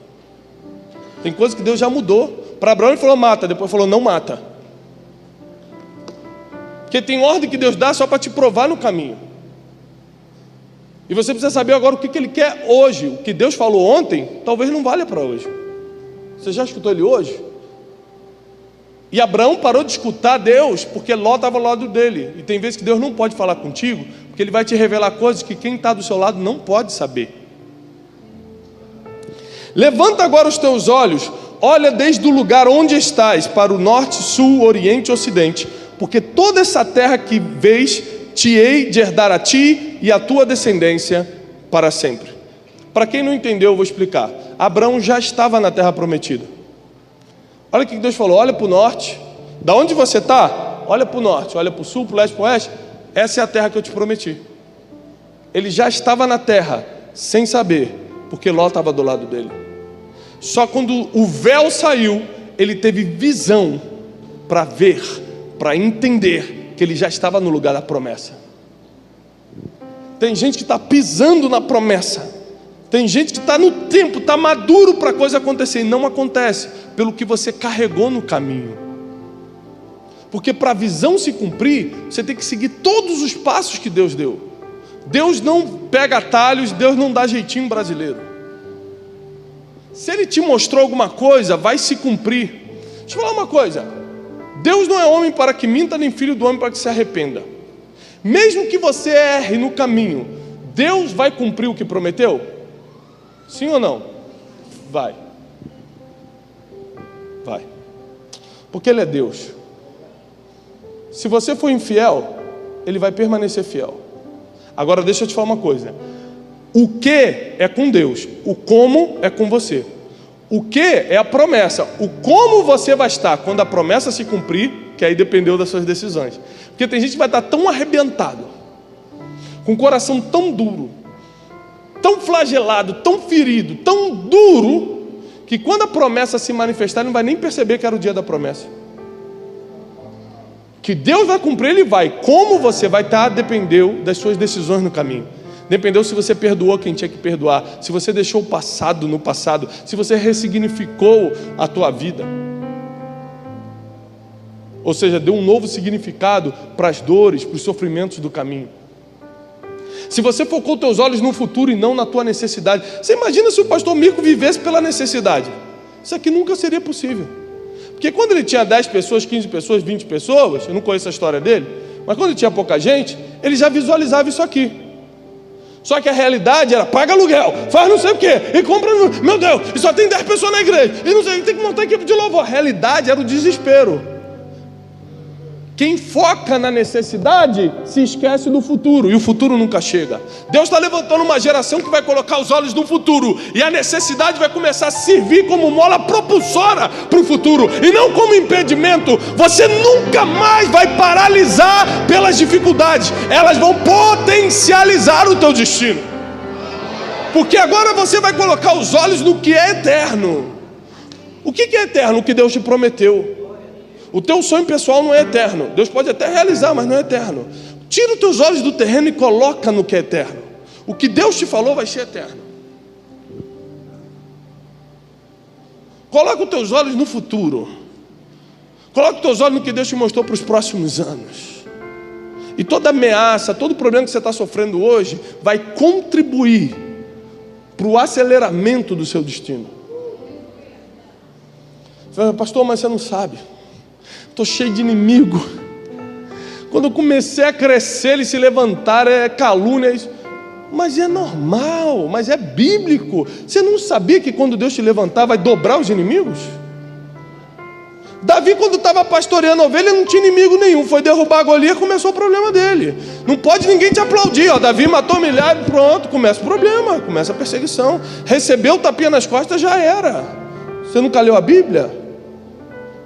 [SPEAKER 1] Tem coisas que Deus já mudou. Para Abraão ele falou: mata. Depois falou: não mata. Porque tem ordem que Deus dá só para te provar no caminho. E você precisa saber agora o que Ele quer hoje. O que Deus falou ontem, talvez não valha para hoje. Você já escutou Ele hoje? E Abraão parou de escutar Deus porque Ló estava ao lado dele. E tem vezes que Deus não pode falar contigo, porque Ele vai te revelar coisas que quem está do seu lado não pode saber. Levanta agora os teus olhos, olha desde o lugar onde estás, para o norte, sul, oriente e ocidente, porque toda essa terra que vês, te hei de herdar a ti e a tua descendência para sempre. Para quem não entendeu, eu vou explicar. Abraão já estava na terra prometida. Olha o que Deus falou: olha para o norte. Da onde você está? Olha para o norte, olha para o sul, para o leste, para o oeste. Essa é a terra que eu te prometi. Ele já estava na terra, sem saber, porque Ló estava do lado dele. Só quando o véu saiu, ele teve visão para ver, para entender que ele já estava no lugar da promessa. Tem gente que está pisando na promessa. Tem gente que está no tempo, está maduro para a coisa acontecer, e não acontece, pelo que você carregou no caminho. Porque para a visão se cumprir, você tem que seguir todos os passos que Deus deu. Deus não pega atalhos, Deus não dá jeitinho brasileiro. Se Ele te mostrou alguma coisa, vai se cumprir. Deixa eu falar uma coisa: Deus não é homem para que minta, nem filho do homem para que se arrependa. Mesmo que você erre no caminho, Deus vai cumprir o que prometeu? Sim ou não? Vai. Vai. Porque Ele é Deus. Se você for infiel, Ele vai permanecer fiel. Agora deixa eu te falar uma coisa: o que é com Deus, o como é com você. O que é a promessa, o como você vai estar quando a promessa se cumprir, que aí dependeu das suas decisões. Porque tem gente que vai estar tão arrebentado, com o coração tão duro, tão flagelado, tão ferido, tão duro, que quando a promessa se manifestar, ele não vai nem perceber que era o dia da promessa. Que Deus vai cumprir, Ele vai. Como você vai estar, dependeu das suas decisões no caminho. Dependeu se você perdoou quem tinha que perdoar, se você deixou o passado no passado, se você ressignificou a tua vida. Ou seja, deu um novo significado para as dores, para os sofrimentos do caminho. Se você focou teus olhos no futuro e não na tua necessidade. Você imagina se o pastor Mirko vivesse pela necessidade? Isso aqui nunca seria possível. Porque quando ele tinha 10 pessoas, 15 pessoas, 20 pessoas, eu não conheço a história dele, mas quando ele tinha pouca gente, ele já visualizava isso aqui. Só que a realidade era: paga aluguel, faz não sei o quê, e compra, meu Deus, e só tem 10 pessoas na igreja, e não sei, tem que montar equipe de louvor. A realidade era o desespero. Quem foca na necessidade se esquece do futuro, e o futuro nunca chega. Deus está levantando uma geração que vai colocar os olhos no futuro, e a necessidade vai começar a servir como mola propulsora para o futuro, e não como impedimento. Você nunca mais vai paralisar pelas dificuldades, elas vão potencializar o teu destino, porque agora você vai colocar os olhos no que é eterno. O que é eterno? O que Deus te prometeu. O teu sonho pessoal não é eterno. Deus pode até realizar, mas não é eterno. Tira os teus olhos do terreno e coloca no que é eterno. O que Deus te falou vai ser eterno. Coloca os teus olhos no futuro. Coloca os teus olhos no que Deus te mostrou para os próximos anos. E toda ameaça, todo problema que você está sofrendo hoje vai contribuir para o aceleramento do seu destino. Pastor, mas você não sabe. Estou cheio de inimigo. Quando eu comecei a crescer, eles se levantaram, é calúnia. Mas é normal, mas é bíblico. Você não sabia que quando Deus te levantar, vai dobrar os inimigos? Davi, quando estava pastoreando a ovelha, não tinha inimigo nenhum. Foi derrubar a Golias, começou o problema dele. Não pode ninguém te aplaudir. Davi matou milhares, pronto, começa o problema, começa a perseguição. Recebeu o tapinha nas costas, já era. Você nunca leu a Bíblia?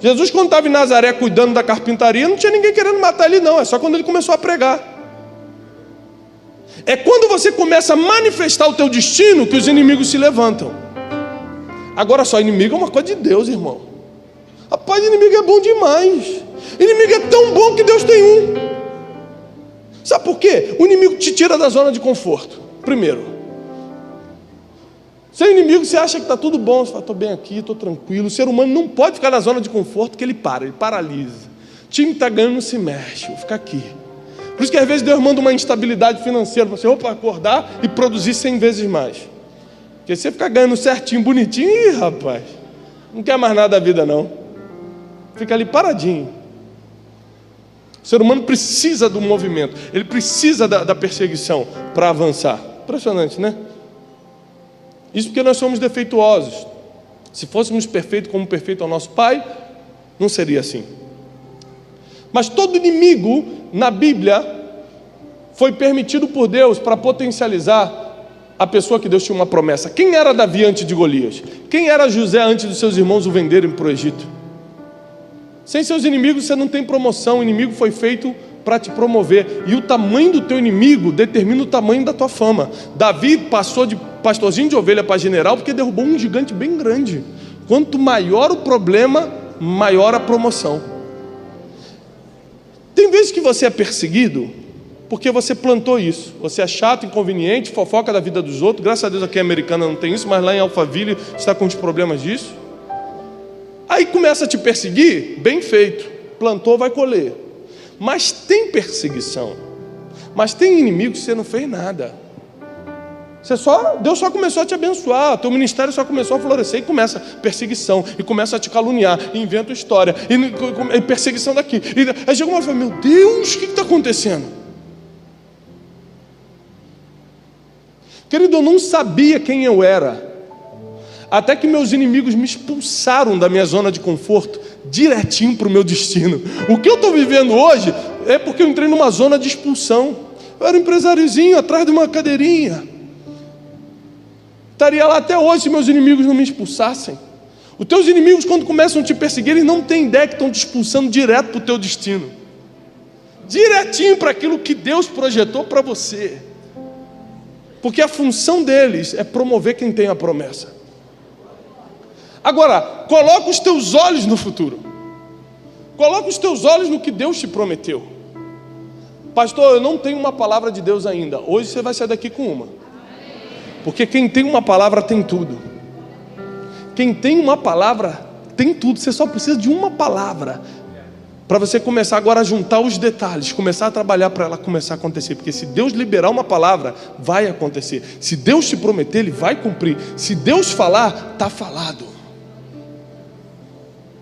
[SPEAKER 1] Jesus, quando estava em Nazaré cuidando da carpintaria, não tinha ninguém querendo matar ele não, é só quando ele começou a pregar. É quando você começa a manifestar o teu destino que os inimigos se levantam. Agora só, inimigo é uma coisa de Deus, irmão. Rapaz, inimigo é bom demais. Inimigo é tão bom que Deus tem um. Sabe por quê? O inimigo te tira da zona de conforto. Primeiro, seu inimigo, você acha que está tudo bom, você fala: estou bem aqui, estou tranquilo. O ser humano não pode ficar na zona de conforto, que ele paralisa. O time está ganhando, não se mexe, vou ficar aqui. Por isso que às vezes Deus manda uma instabilidade financeira para você, para acordar e produzir 100 vezes mais. Porque você ficar ganhando certinho, bonitinho, rapaz, não quer mais nada da vida não. Fica ali paradinho. O ser humano precisa do movimento, ele precisa da perseguição para avançar. Impressionante, né? Isso porque nós somos defeituosos. Se fôssemos perfeitos como perfeito é o nosso Pai, não seria assim. Mas todo inimigo na Bíblia foi permitido por Deus para potencializar a pessoa que Deus tinha uma promessa. Quem era Davi antes de Golias? Quem era José antes dos seus irmãos o venderem para o Egito? Sem seus inimigos você não tem promoção. O inimigo foi feito para te promover. E o tamanho do teu inimigo determina o tamanho da tua fama. Davi passou de pastorzinho de ovelha para general porque derrubou um gigante bem grande. Quanto maior o problema, maior a promoção. Tem vezes que você é perseguido porque você plantou isso. Você é chato, inconveniente, fofoca da vida dos outros. Graças a Deus aqui em Americana não tem isso, mas lá em Alphaville está com os problemas disso. Aí começa a te perseguir, bem feito. Plantou, vai colher. Mas tem perseguição. Mas tem inimigo que você não fez nada. Deus só começou a te abençoar, teu ministério só começou a florescer, e começa perseguição, e começa a te caluniar, e inventa história, e perseguição daqui. Aí chega uma vez e fala: meu Deus, o que está acontecendo? Querido, eu não sabia quem eu era, até que meus inimigos me expulsaram da minha zona de conforto, direitinho para o meu destino. O que eu estou vivendo hoje é porque eu entrei numa zona de expulsão. Eu era um empresáriozinho atrás de uma cadeirinha. Estaria lá até hoje se meus inimigos não me expulsassem. Os teus inimigos, quando começam a te perseguir, eles não têm ideia que estão te expulsando direto para o teu destino, direitinho para aquilo que Deus projetou para você, porque a função deles é promover quem tem a promessa. Agora, coloca os teus olhos no futuro, coloca os teus olhos no que Deus te prometeu. Pastor, eu não tenho uma palavra de Deus ainda. Hoje você vai sair daqui com uma. Porque quem tem uma palavra tem tudo. Quem tem uma palavra tem tudo. Você só precisa de uma palavra para você começar agora a juntar os detalhes, começar a trabalhar para ela começar a acontecer. Porque se Deus liberar uma palavra, vai acontecer. Se Deus te prometer, Ele vai cumprir. Se Deus falar, está falado.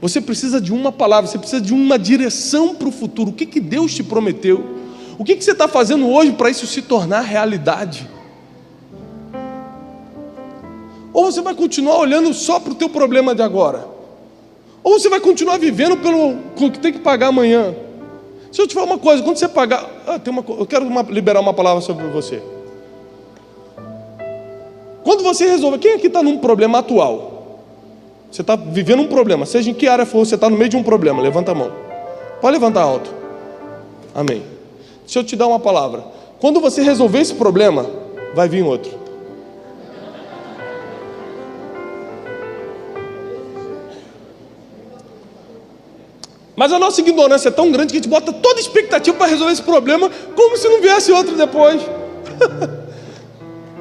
[SPEAKER 1] Você precisa de uma palavra, você precisa de uma direção para o futuro. O que Deus te prometeu? O que você está fazendo hoje para isso se tornar realidade? Ou você vai continuar olhando só para o teu problema de agora? Ou você vai continuar vivendo pelo que tem que pagar amanhã? Se eu te falar uma coisa, quando você pagar... eu quero liberar uma palavra sobre você. Quando você resolve... Quem aqui está num problema atual? Você está vivendo um problema, seja em que área for, você está no meio de um problema, levanta a mão. Pode levantar alto. Amém. Deixa eu te dar uma palavra. Quando você resolver esse problema, vai vir outro. Mas a nossa ignorância é tão grande que a gente bota toda a expectativa para resolver esse problema, como se não viesse outro depois.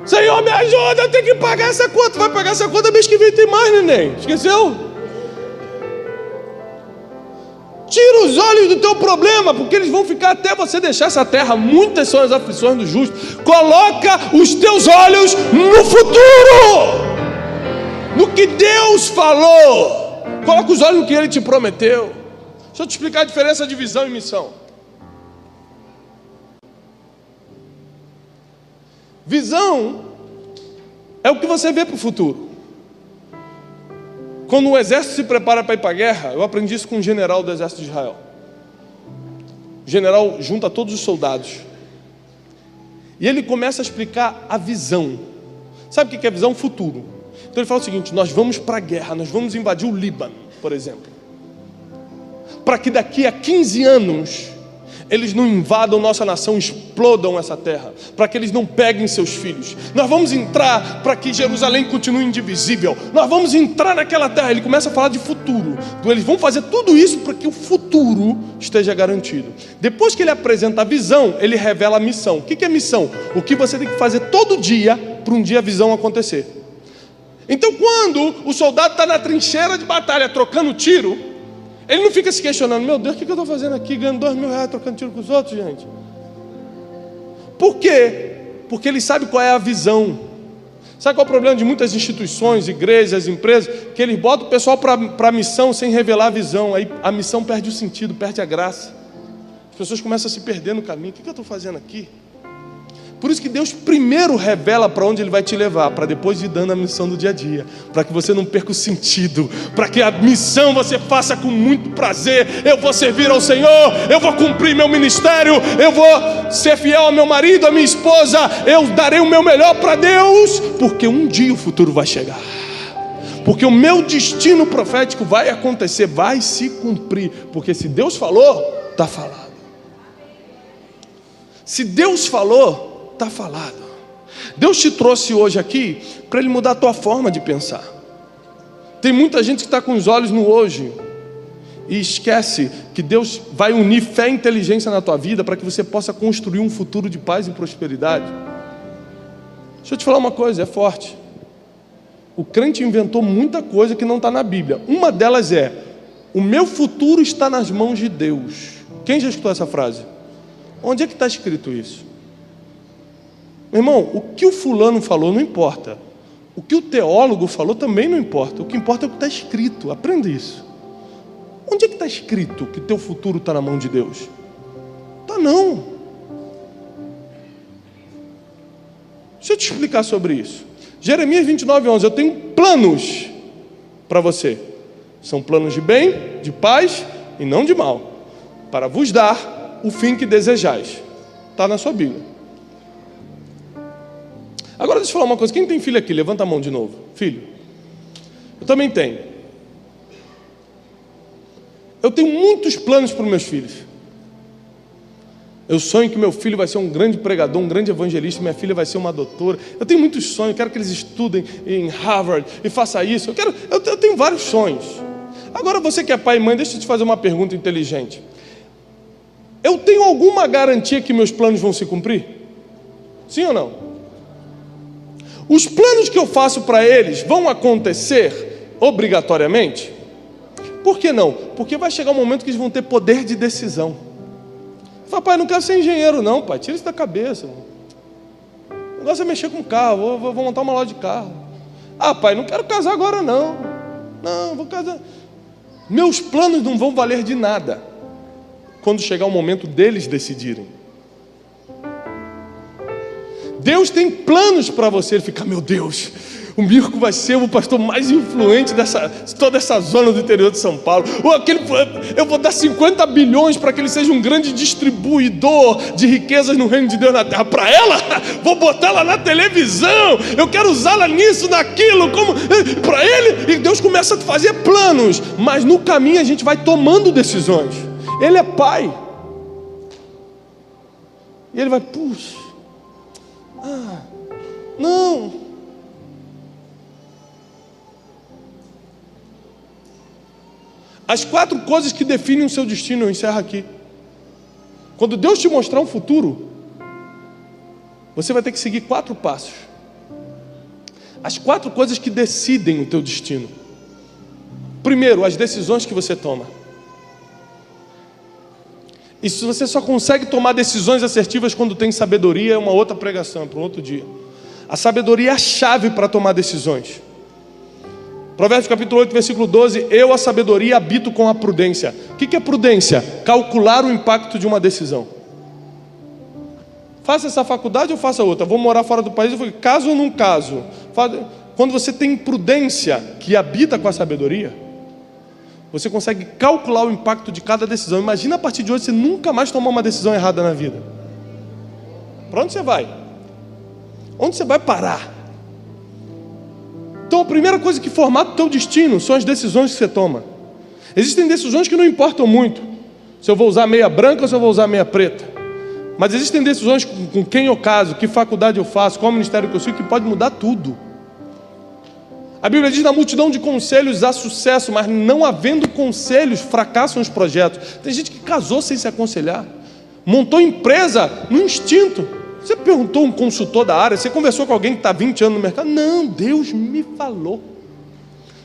[SPEAKER 1] Senhor, me ajuda, eu tenho que pagar essa conta. Vai pagar essa conta, mês que vem tem mais, neném. Esqueceu? Tira os olhos do teu problema, porque eles vão ficar até você deixar essa terra. Muitas são as aflições do justo. Coloca os teus olhos no futuro, no que Deus falou. Coloca os olhos no que Ele te prometeu. Deixa eu te explicar a diferença de visão e missão. Visão é o que você vê para o futuro. Quando o exército se prepara para ir para a guerra, eu aprendi isso com um general do exército de Israel. O general junta todos os soldados e ele começa a explicar a visão. Sabe o que é visão? Futuro. Então ele fala o seguinte: nós vamos para a guerra, nós vamos invadir o Líbano, por exemplo, para que daqui a 15 anos eles não invadam nossa nação, explodam essa terra, para que eles não peguem seus filhos. Nós vamos entrar para que Jerusalém continue indivisível. Nós vamos entrar naquela terra. Ele começa a falar de futuro. Eles vão fazer tudo isso para que o futuro esteja garantido. Depois que ele apresenta a visão, ele revela a missão. O que é missão? O que você tem que fazer todo dia para um dia a visão acontecer. Então, quando o soldado está na trincheira de batalha trocando tiro, ele não fica se questionando: meu Deus, o que eu estou fazendo aqui, ganhando R$2.000 trocando tiro com os outros, gente? Por quê? Porque ele sabe qual é a visão. Sabe qual é o problema de muitas instituições, igrejas, empresas? Que eles botam o pessoal para a missão sem revelar a visão. Aí a missão perde o sentido, perde a graça. As pessoas começam a se perder no caminho. O que eu estou fazendo aqui? Por isso que Deus primeiro revela para onde Ele vai te levar, para depois ir dando a missão do dia a dia, para que você não perca o sentido, para que a missão você faça com muito prazer. Eu vou servir ao Senhor, eu vou cumprir meu ministério, eu vou ser fiel ao meu marido, à minha esposa, eu darei o meu melhor para Deus, porque um dia o futuro vai chegar, porque o meu destino profético vai acontecer, vai se cumprir, porque se Deus falou, está falado. Se Deus falou, está falado. Deus te trouxe hoje aqui para Ele mudar a tua forma de pensar. Tem muita gente que está com os olhos no hoje e esquece que Deus vai unir fé e inteligência na tua vida para que você possa construir um futuro de paz e prosperidade. Deixa eu te falar uma coisa, é forte. O crente inventou muita coisa que não está na Bíblia. Uma delas é: o meu futuro está nas mãos de Deus. Quem já escutou essa frase? Onde é que está escrito isso? Meu irmão, o que o fulano falou não importa. O que o teólogo falou também não importa. O que importa é o que está escrito. Aprenda isso. Onde é que está escrito que teu futuro está na mão de Deus? Está não. Deixa eu te explicar sobre isso. Jeremias 29:11. Eu tenho planos para você. São planos de bem, de paz e não de mal, para vos dar o fim que desejais. Está na sua Bíblia. Agora deixa eu falar uma coisa. Quem tem filho aqui? Levanta a mão de novo. Filho. Eu também tenho. Eu tenho muitos planos para os meus filhos. Eu sonho que meu filho vai ser um grande pregador, um grande evangelista. Minha filha vai ser uma doutora. Eu tenho muitos sonhos. Eu quero que eles estudem em Harvard e façam isso. Eu tenho vários sonhos. Agora você que é pai e mãe, deixa eu te fazer uma pergunta inteligente. Eu tenho alguma garantia que meus planos vão se cumprir? Sim ou não? Os planos que eu faço para eles vão acontecer obrigatoriamente? Por que não? Porque vai chegar um momento que eles vão ter poder de decisão. Fala: pai, não quero ser engenheiro não, pai, tira isso da cabeça. O negócio é mexer com carro, vou montar uma loja de carro. Ah, pai, não quero casar agora não. Não, vou casar. Meus planos não vão valer de nada quando chegar o momento deles decidirem. Deus tem planos para você. Ele fica, meu Deus, o Mirko vai ser o pastor mais influente de toda essa zona do interior de São Paulo. Eu vou dar 50 bilhões para que ele seja um grande distribuidor de riquezas no reino de Deus na terra. Para ela, vou botar ela na televisão, eu quero usá-la nisso, naquilo, para ele. E Deus começa a fazer planos, mas no caminho a gente vai tomando decisões. Ele é pai. E ele vai, puxa, não. As 4 coisas que definem o seu destino, eu encerro aqui. Quando Deus te mostrar um futuro, você vai ter que seguir 4 passos. As 4 coisas que decidem o teu destino. Primeiro, as decisões que você toma. E se você só consegue tomar decisões assertivas quando tem sabedoria, é uma outra pregação, para um outro dia. A sabedoria é a chave para tomar decisões. Provérbios capítulo 8, versículo 12. Eu, a sabedoria, habito com a prudência. O que é prudência? Calcular o impacto de uma decisão. Faça essa faculdade ou faça outra? Vou morar fora do país, caso ou não caso? Quando você tem prudência que habita com a sabedoria, você consegue calcular o impacto de cada decisão. Imagina a partir de hoje você nunca mais tomar uma decisão errada na vida. Para onde você vai? Onde você vai parar? Então a primeira coisa que formata o teu destino são as decisões que você toma. Existem decisões que não importam muito, se eu vou usar meia branca ou se eu vou usar meia preta. Mas existem decisões com quem eu caso, que faculdade eu faço, qual ministério que eu sigo, que pode mudar tudo. A Bíblia diz: na multidão de conselhos há sucesso, mas não havendo conselhos, fracassam os projetos. Tem gente que casou sem se aconselhar, montou empresa no instinto. Você perguntou a um consultor da área, você conversou com alguém que está 20 anos no mercado? Não, Deus me falou.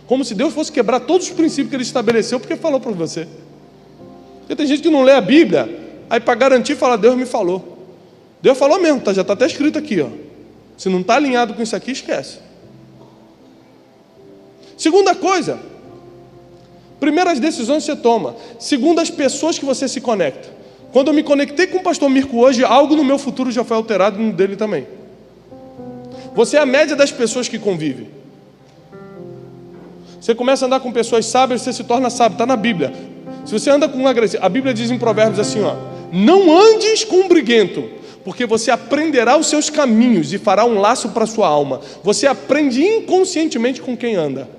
[SPEAKER 1] Como se Deus fosse quebrar todos os princípios que Ele estabeleceu, porque falou para você. Porque tem gente que não lê a Bíblia, aí para garantir fala: Deus me falou. Deus falou mesmo, já está até escrito aqui, ó. Se não está alinhado com isso aqui, esquece. Segunda coisa, primeiro as decisões que você toma, segundo as pessoas que você se conecta. Quando eu me conectei com o pastor Mirko hoje, algo no meu futuro já foi alterado, no dele também. Você é a média das pessoas que convivem. Você começa a andar com pessoas sábias, você se torna sábio, está na Bíblia. Se você anda com um agressivo, a Bíblia diz em Provérbios assim, ó: não andes com um briguento, porque você aprenderá os seus caminhos e fará um laço para a sua alma. Você aprende inconscientemente com quem anda.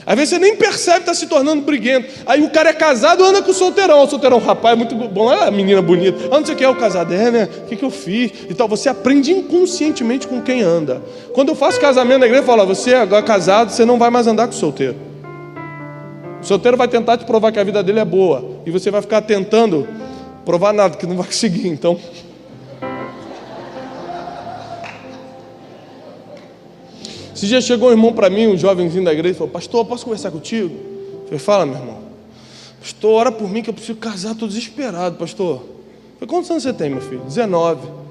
[SPEAKER 1] Às vezes você nem percebe que está se tornando briguento. Aí o cara é casado, anda com o solteirão. O solteirão, rapaz, é muito bom, é a menina bonita. Ah, não sei o que é o casado, né? O que eu fiz? Então você aprende inconscientemente com quem anda. Quando eu faço casamento na igreja, eu falo: você agora é casado, você não vai mais andar com o solteiro. O solteiro vai tentar te provar que a vida dele é boa, e você vai ficar tentando provar nada, que não vai conseguir. Então, esse dia chegou um irmão para mim, um jovenzinho da igreja, e falou: pastor, posso conversar contigo? Eu falei: fala, meu irmão. Pastor, ora por mim que eu preciso casar, estou desesperado, pastor. Eu falei: quantos anos você tem, meu filho? 19.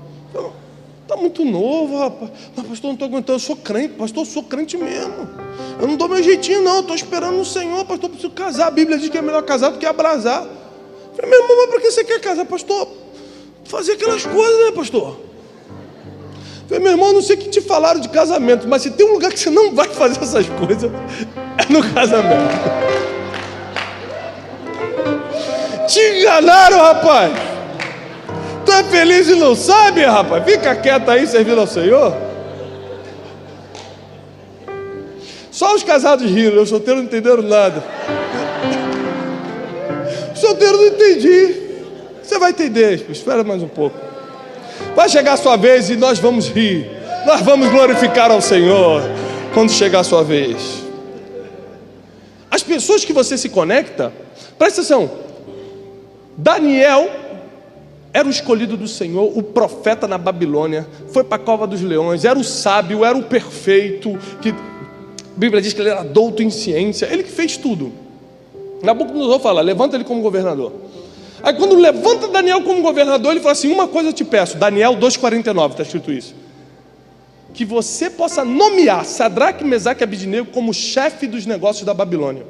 [SPEAKER 1] Está muito novo, rapaz. Mas pastor, não estou aguentando, eu sou crente, pastor, eu sou crente mesmo. Eu não dou meu jeitinho não, estou esperando no Senhor, pastor, eu preciso casar. A Bíblia diz que é melhor casar do que abrasar. Eu falei: meu irmão, mas por que você quer casar, pastor? Fazer aquelas coisas, né, pastor? Falei: meu irmão, não sei o que te falaram de casamento, mas se tem um lugar que você não vai fazer essas coisas, é no casamento. Te enganaram, rapaz. Tu é feliz e não sabe, rapaz? Fica quieto aí servindo ao Senhor. Só os casados riram, os solteiros não entenderam nada. Os solteiros não entendi. Você vai entender, espera mais um pouco. Vai chegar a sua vez e nós vamos rir. Nós vamos glorificar ao Senhor quando chegar a sua vez. As pessoas que você se conecta, presta atenção. Daniel era o escolhido do Senhor, o profeta na Babilônia, foi para a cova dos leões, era o sábio, era o perfeito, que a Bíblia diz que ele era douto em ciência, ele que fez tudo. Nabucodonosor fala: levanta ele como governador. Aí quando levanta Daniel como governador, ele fala assim: uma coisa eu te peço. Daniel 2,49, está escrito isso. que você possa nomear Sadraque, Mesaque e Abednego como chefe dos negócios da Babilônia.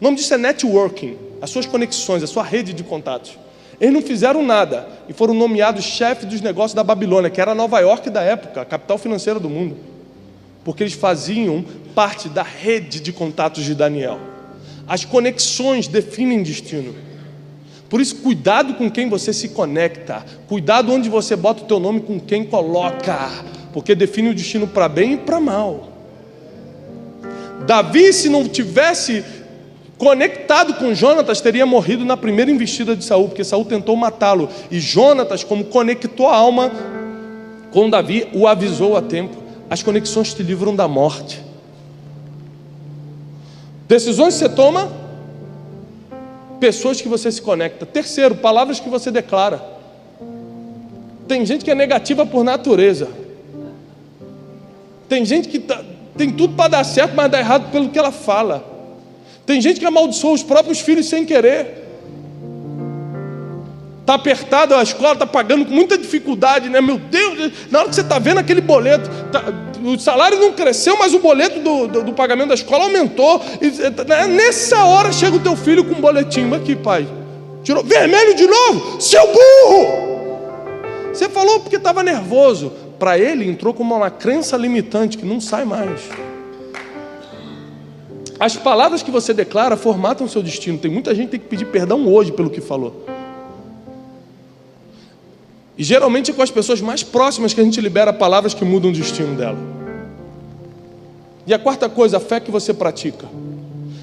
[SPEAKER 1] O nome disso é networking, as suas conexões, a sua rede de contatos. Eles não fizeram nada e foram nomeados chefe dos negócios da Babilônia, que era Nova York da época, a capital financeira do mundo, porque eles faziam parte da rede de contatos de Daniel. As conexões definem destino. Por isso, cuidado com quem você se conecta, cuidado onde você bota o teu nome, com quem coloca, porque define o destino para bem e para mal. Davi, se não tivesse conectado com Jonatas, teria morrido na primeira investida de Saul, porque Saul tentou matá-lo, e Jonatas, como conectou a alma com Davi, o avisou a tempo. As conexões te livram da morte. Decisões que você toma, pessoas que você se conecta. Terceiro, palavras que você declara. Tem gente que é negativa por natureza. Tem gente que tem tudo para dar certo, mas dá errado pelo que ela fala. Tem gente que amaldiçoa os próprios filhos sem querer. Está apertado a escola, está pagando com muita dificuldade, né? Meu Deus, na hora que você está vendo aquele boleto, o salário não cresceu, mas o boleto do pagamento da escola aumentou. E, nessa hora chega o teu filho com um boletim. Aqui, pai, tirou vermelho de novo, seu burro! Você falou porque estava nervoso. Para ele entrou como uma crença limitante que não sai mais. As palavras que você declara formatam o seu destino. Tem muita gente que tem que pedir perdão hoje pelo que falou. E geralmente é com as pessoas mais próximas que a gente libera palavras que mudam o destino dela. E a quarta coisa, a fé que você pratica.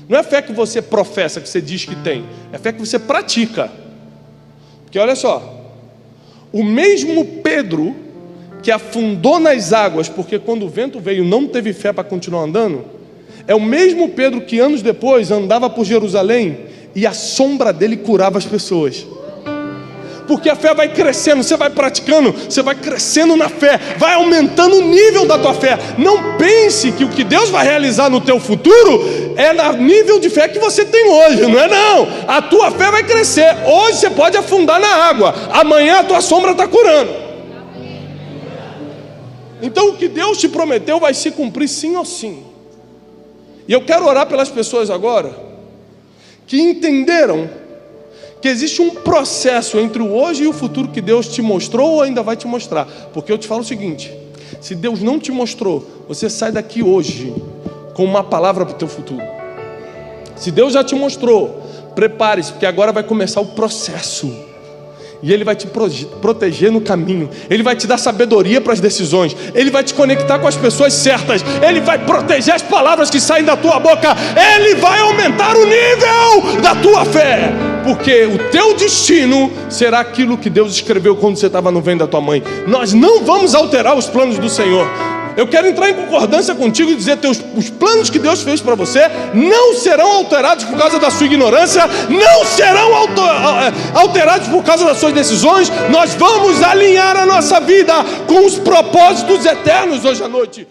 [SPEAKER 1] Não é fé que você professa, que você diz que tem. É fé que você pratica. Porque olha só, o mesmo Pedro que afundou nas águas, porque quando o vento veio não teve fé para continuar andando, é o mesmo Pedro que anos depois andava por Jerusalém e a sombra dele curava as pessoas. Porque a fé vai crescendo, você vai praticando, você vai crescendo na fé, vai aumentando o nível da tua fé. Não pense que o que Deus vai realizar no teu futuro é no nível de fé que você tem hoje, não é não. A tua fé vai crescer. Hoje você pode afundar na água, amanhã a tua sombra está curando. Então o que Deus te prometeu vai se cumprir sim ou sim. E eu quero orar pelas pessoas agora que entenderam que existe um processo entre o hoje e o futuro que Deus te mostrou ou ainda vai te mostrar. Porque eu te falo o seguinte: se Deus não te mostrou, você sai daqui hoje com uma palavra para o teu futuro. Se Deus já te mostrou, prepare-se, porque agora vai começar o processo. E Ele vai te proteger no caminho. Ele vai te dar sabedoria para as decisões. Ele vai te conectar com as pessoas certas. Ele vai proteger as palavras que saem da tua boca. Ele vai aumentar o nível da tua fé. Porque o teu destino será aquilo que Deus escreveu quando você estava no ventre da tua mãe. Nós não vamos alterar os planos do Senhor. Eu quero entrar em concordância contigo e dizer que os planos que Deus fez para você não serão alterados por causa da sua ignorância, não serão alterados por causa das suas decisões. Nós vamos alinhar a nossa vida com os propósitos eternos hoje à noite.